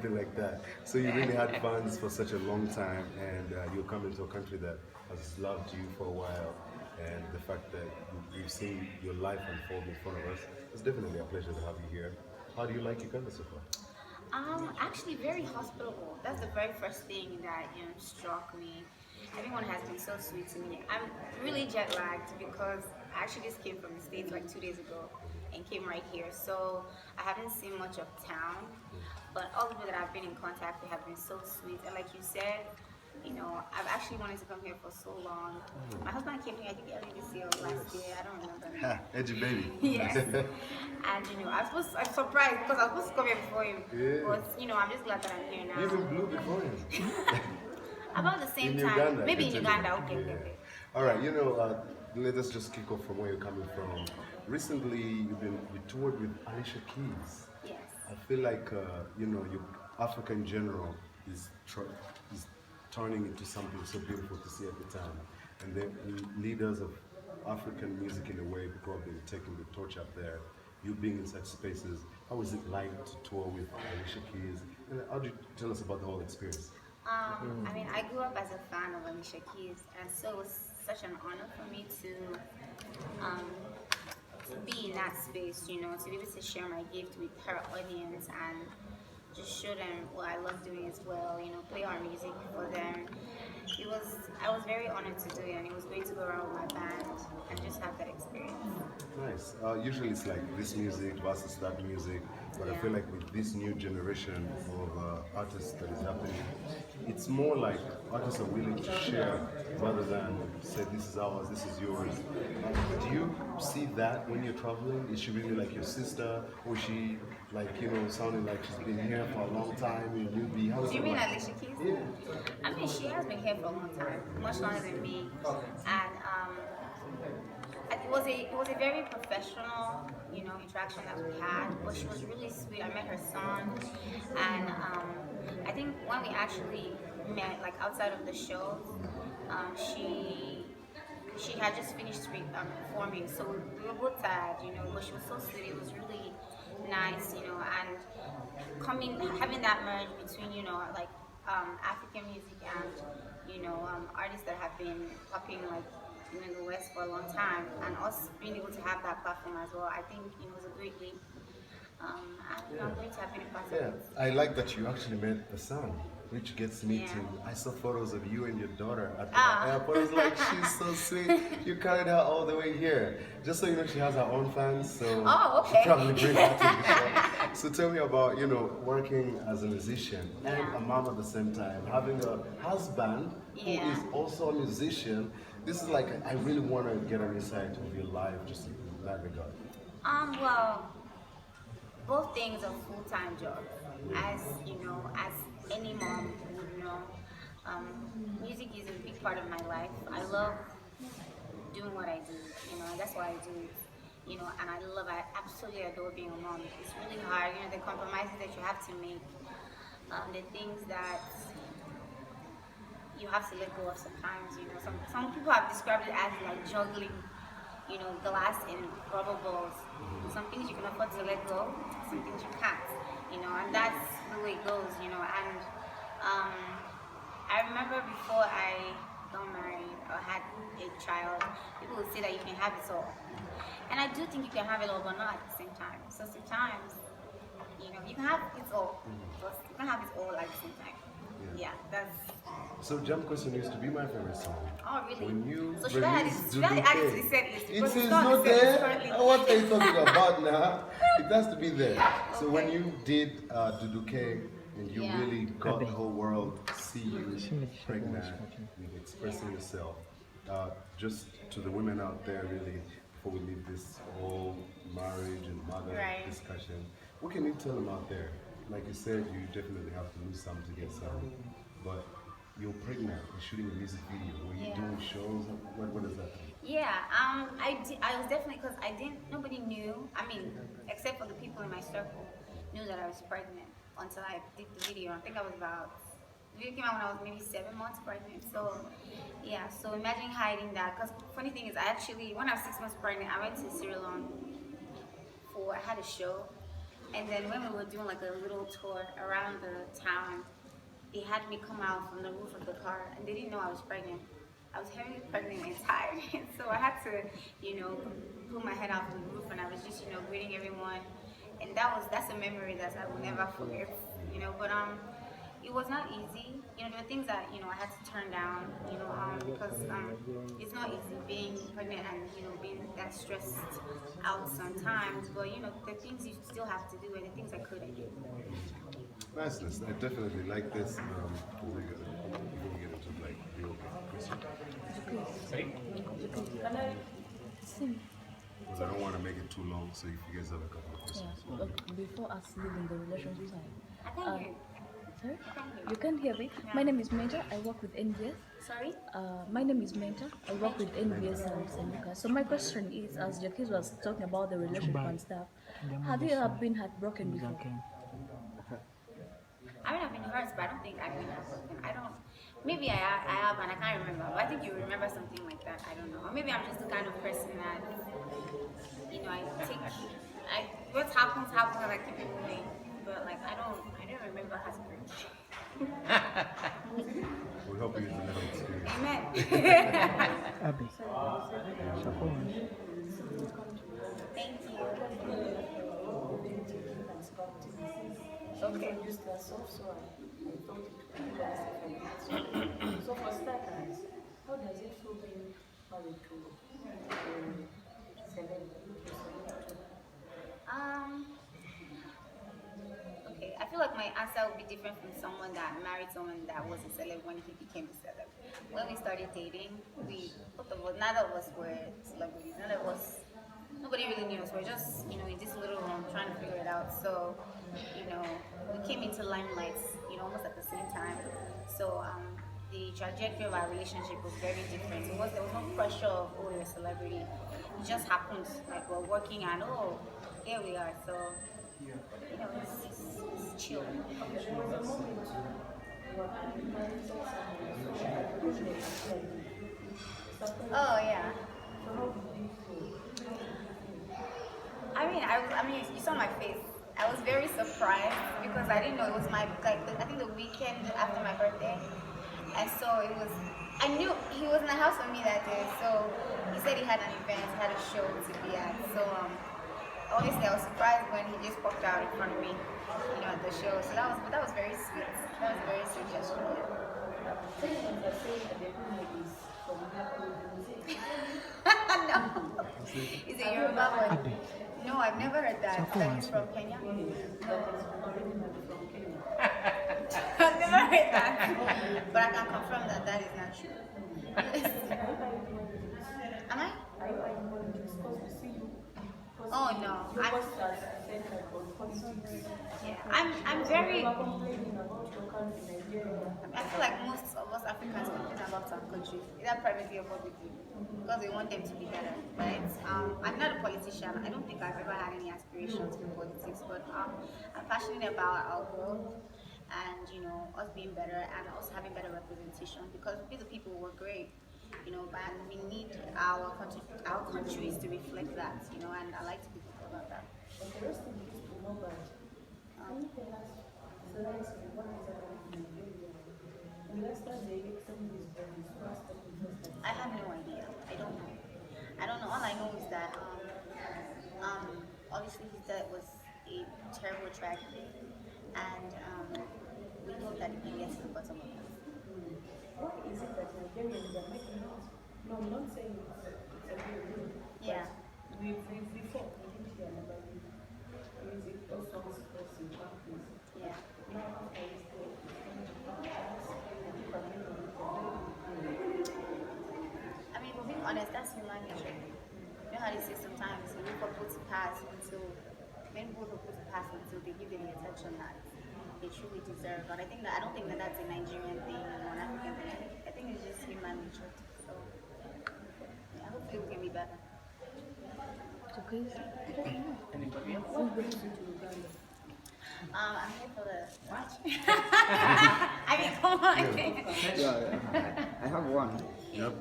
something like that. So you really had fans for such a long time, and you come into a country that has loved you for a while, and the fact that we've seen your life unfold in front of us, it's definitely a pleasure to have you here. How do you like Uganda so far? Actually very hospitable. That's the very first thing that struck me. Everyone has been so sweet to me. I'm really jet lagged because I actually just came from the States like 2 days ago and came right here. So I haven't seen much of town, but all the people that I've been in contact with have been so sweet. And like you said, I've actually wanted to come here for so long. My husband came here, I think earlier this year or last year, I don't remember. Ha, Edgy baby. Yes. And I'm surprised because I was supposed to come here before him. Yeah. But I'm just glad that I'm here You now. even blew before him. About the same In time. Uganda. Maybe in continue. Uganda, okay, okay, Yeah. okay. All right, let us just kick off from where you're coming from. Recently, you toured with Alicia Keys. Yes. I feel like Africa in general is turning into something so beautiful to see at the time, and the leaders of African music in a way, people have been taking the torch up there. You being in such spaces, how is it like to tour with Alicia Keys? And how do you tell us about the whole experience? I mean, I grew up as a fan of Alicia Keys, and so it was such an honor for me um, to be in that space, to be able to share my gift with her audience and just show them what I love doing as well, play our music for them. I was very honored to do it, and it was great to go around with my band and just have that experience. Nice. Usually it's like this music versus that music, but I Yeah. feel like with this new generation of artists that is happening, it's more like artists are willing to share rather than say this is ours, this is yours. Do you see that when you're traveling? Is she really like your sister, or is she like sounding like she's been here for a long time in newbie? How is Do you it mean like? Alicia Keys? Yeah. I mean, she has been here for a long time, much longer than me, and it was a very professional, interaction that we had. But she was really sweet. I met her son, and I think when we actually met, like outside of the show, she had just finished performing, so we were both tired, But she was so sweet. It was really nice, and having that merge between like African music and artists that have been popping like in the West for a long time, and us being able to have that platform as well. I think it was a great leap, and I'm great to have been a part of Yeah, it. I like that you actually met the son, which gets me Yeah. to. I saw photos of you and your daughter at the Ah. airport. I was like, she's so sweet. You carried her all the way here. Just so you know, she has her own fans, so Oh, she okay. probably brings that to the show. So tell me about working as a musician and Yeah. a mom at the same time, having a husband who Yeah. is also a musician. This is like I really want to get an insight of your life, just in that regard. Well, both things are full-time jobs, as any mom would know. Music is a big part of my life. I love doing what I do, that's why I do it, and I absolutely adore being a mom. It's really hard, the compromises that you have to make, the things that you have to let go of sometimes, some people have described it as like juggling, glass and rubber balls. Some things you can afford to let go, some things you can't, and that's the way it goes, and um, I remember before I got married or had a child, people would say that you can have it all. And I do think you can have it all, but not at the same time. So sometimes, you can have it all, but you can have it all at the same time. Yeah. Yeah, that's. So Jump Question used to be my favorite song. Oh, really? When you So should I add release should I add it to Duduke, the set list? it Because is it's not not on the set list there. currently. What are you talking about now? It has to be there. So when Okay. you did Duduke and you Yeah. really got the whole world to see you pregnant with expressing Yeah. yourself, just to the women out there really, before we leave this whole marriage and mother Right. discussion, what can you tell them out there? Like you said, you definitely have to lose some to get some, but you're pregnant, you're shooting a music video, were you Yeah. doing shows? What is that? Yeah, I was definitely, because nobody knew. I mean, except for the people in my circle, knew that I was pregnant until I did the video. I think the video came out when I was maybe 7 months pregnant. So, yeah, so imagine hiding that. Because funny thing is, when I was 6 months pregnant, I went to Sierra Leone I had a show, And then when we were doing like a little tour around the town, they had me come out from the roof of the car, and they didn't know I was pregnant. I was heavily pregnant and tired, so I had to, put my head out from the roof, and I was just, greeting everyone, and that's a memory that I will never forget, But it was not easy. There were things that I had to turn down, because it's not easy being pregnant and being that stressed out sometimes. But the things you still have to do and the things I couldn't do. Niceness. I definitely like this. Before we get into like real question, because I don't want to make it too long. So if you guys have a couple of questions, Before us leaving the relationship side. I can't hear you. Sorry? You can't hear me? No. My name is Mentor. I work with NVS. Sorry? My name is Mentor. I work with NVS and Seneca. So my question is, as Jackie was talking about the relationship and stuff, have you ever been heartbroken before? I mean, I've been hurt, but I don't think I've been heartbroken. I don't. Maybe I have, and I can't remember. But I think you remember something like that. I don't know. Or maybe I'm just the kind of person that, what happens, and I keep it moving. But like, I don't remember heartbreak. we hope you never experience. Amen. Abby. Thank you. Okay. So for starters, how does it feel being married to Okay, I feel like my answer would be different from someone that married someone that was a celeb when he became a celeb. When we started dating, neither of us were celebrities. Nobody really knew us. We were just, in this little room trying to figure it out. So, we came into limelight, almost at the same time. So, the trajectory of our relationship was very different. There was no pressure of, you're a celebrity. It just happened. Like, we're working and, here we are. So, it's chill. Oh, yeah. I mean, you saw my face. I was very surprised because I didn't know it was I think the weekend after my birthday. And so I knew he was in the house with me that day. So he said he had an event, had a show to be at. So obviously I was surprised when he just popped out in front of me, at the show. So that was very sweet. That was a very sweet gesture. No. Is it Yoruba one? No, I've never heard that. That he's from Kenya? No. I've never heard that. But I can confirm that is not true. Am I? Oh no. I'm very. I feel like most of us Africans complain about some countries, either privately or publicly, because we want them to be better, right? I'm not a politician. I don't think I've ever had any aspirations in politics, but I'm passionate about our growth and us being better and also having better representation, because we the people were great, and we need our countries to reflect that, and I like to be vocal about that. I have no idea. I don't know. All I know is that obviously his death was a terrible tragedy, and we hope that he can get to the bottom of it. Why is it that Nigerians are making out? No, I'm not saying it's a good thing. Yeah. Before, we didn't hear about music or songs in companies. Yeah. Now, after this, I mean, for being honest, that's human nature. You know how they say sometimes you look for people to pass until men people for people to pass until they give them the attention that they truly deserve. But I don't think that that's a Nigerian thing or an African thing. I think it's just human nature. So yeah, hopefully we can be better. Anybody else? I'm here for the watch. I mean, come on. Yeah, I have one. Yep.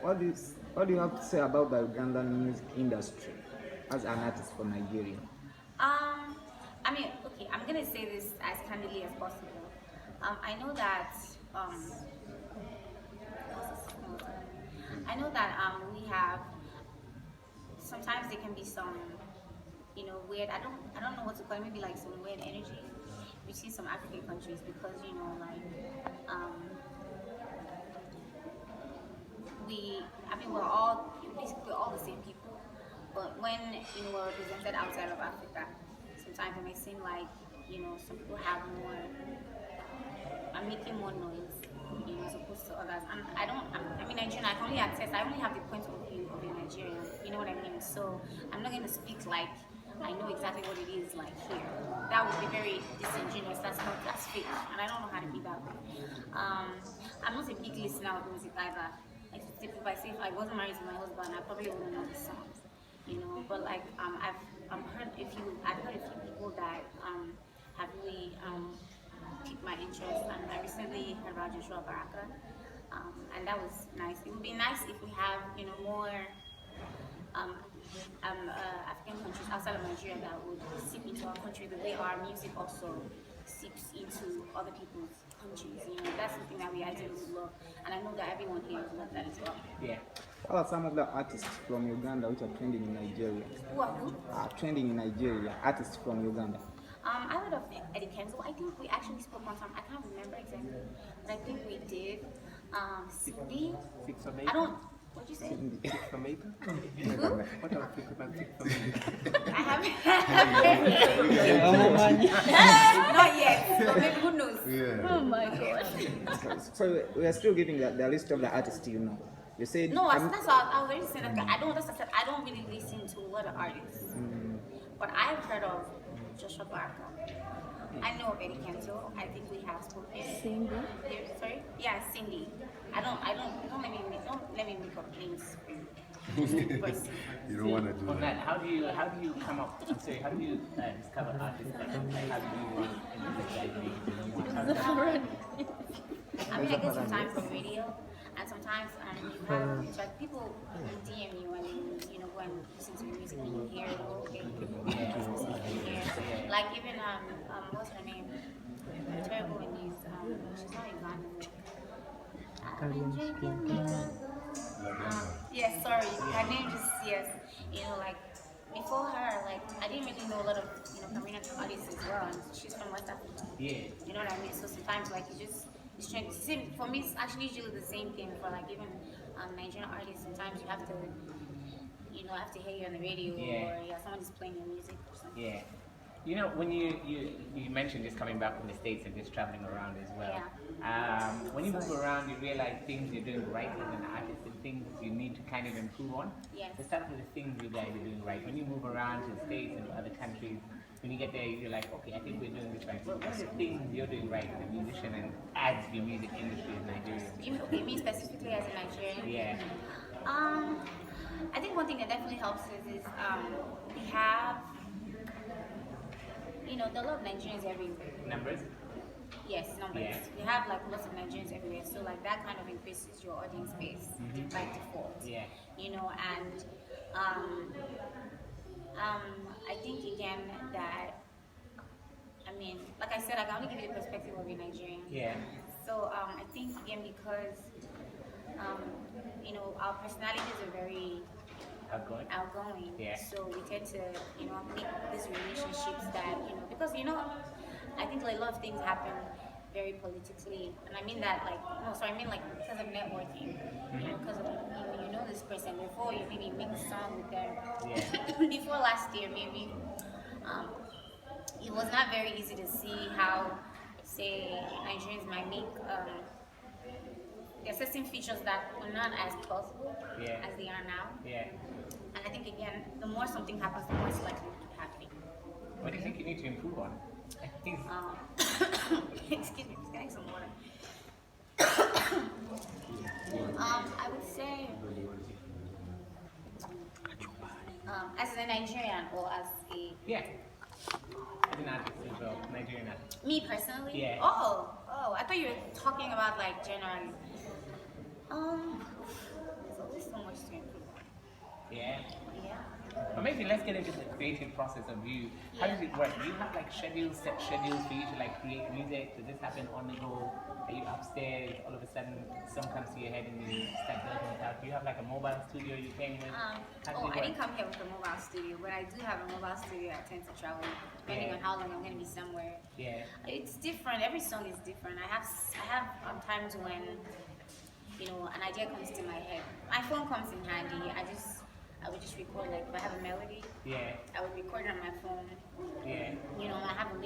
What do you have to say about the Ugandan music industry as an artist for Nigeria? I mean, okay, I'm gonna say this as candidly as possible. I know that we have sometimes there can be some weird. I don't know what to call it. Maybe like some weird energy between some African countries because we're all basically all the same people. But when we're represented outside of Africa, sometimes it may seem like some people have more are making more noise, as opposed to others. And I mean Nigerian, I can only attest, I only have the point of view of a Nigerian, you know what I mean? So I'm not gonna speak like I know exactly what it is like here. That would be very disingenuous, that's fake. And I don't know how to be that way. I'm not a big listener of music either. Like if I say if I wasn't married to my husband, I probably wouldn't know the songs. But like I've heard a few people that have really piqued my interest, and I recently heard about Joshua Baraka, and that was nice. It would be nice if we have more African countries outside of Nigeria that would seep into our country the way our music also seeps into other people's countries. That's something that we ideally would love, and I know that everyone here would love that as well. Yeah. What are some of the artists from Uganda which are trending in Nigeria? Who? Trending in Nigeria, artists from Uganda. I heard of Eddy Kenzo. I think we actually spoke one time. I can't remember exactly, but I think we did. Simi. I don't. What'd you say? Six from eight? Who? What are we about 6 from 8? I haven't. Not yet. So maybe who knows? Yeah. Oh my god. So we are still giving the list of the artists you know. You said No, that's what I was already saying. That I don't really listen to a lot of artists, but I've heard of Joshua Baraka. I know of Eddy Kenzo. I think we have spoken. Cindy. Sorry? Yeah, Cindy. Don't let me make up names. You don't want to do On that. that, how do you come up? I'm sorry, how do you discover artists like that? Like, how do you I mean, I guess sometimes from radio, and sometimes you have it's like people DM you and go and listen to the music and you hear, okay, here. Like even what's her name? Terrible in these. She's not Ugandan. I've been drinking. Yes, sorry, her name just like before her, like I didn't really know a lot of community artists as well, and she's from West Africa. Yeah. You know what I mean? So sometimes like it's trying to same for me. It's actually usually the same thing for like even Nigerian artists. Sometimes you have to hear you on the radio or someone is playing your music or something. Yeah. When you mentioned just coming back from the States and just traveling around as well. When you move around, you realize things you're doing right as an artist and things you need to kind of improve on. Yes. Let's start with the things you guys are doing right. When you move around to the States and other countries, when you get there, you're like, okay, I think we're doing this right. What are the things you're doing right as a musician and adds to your music industry as Nigerian? Okay, me specifically as a Nigerian. Yeah. I think one thing that definitely helps is we have there are a lot of Nigerians everywhere. Numbers? Yes, numbers. Yeah. We have like lots of Nigerians everywhere, so like that kind of increases your audience base by default. Yeah. And I think again that like I said, I can only give you the perspective of a Nigerian. Yeah. So I think again because our personalities are very outgoing. Yeah. So we tend to make these relationships that because I think like a lot of things happen very politically, and I mean that because of networking. Because of you know this person before you maybe make a song with them. Yeah. Before last year maybe. It was not very easy to see how, say, Nigerians might make there are certain features that were not as plausible as they are now. Yeah. And I think again, the more something happens, the more it's likely to keep happening. What do you think you need to improve on? I think Excuse me, just getting some water. I would say, as a Nigerian or as a as an artist as well, Nigerian artist. me personally. Yeah. Oh, I thought you were talking about like generally. There's always so much to improve on. Yeah. Yeah. But maybe let's get into the creative process of you. How does it work? Do you have like schedules, set schedules for you to like create music? Does this happen on the go? Are you upstairs? All of a sudden, some comes to your head and you start building it out. Do you have like a mobile studio you came with? How does Oh, it I work? didn't come here with a mobile studio, but I do have a mobile studio. I tend to travel depending on how long I'm going to be somewhere. Yeah. It's different. Every song is different. I have times when an idea comes to my head. My phone comes in handy. I would just record, like if I have a melody, Yeah. I would record it on my phone. Yeah. I have a lyric.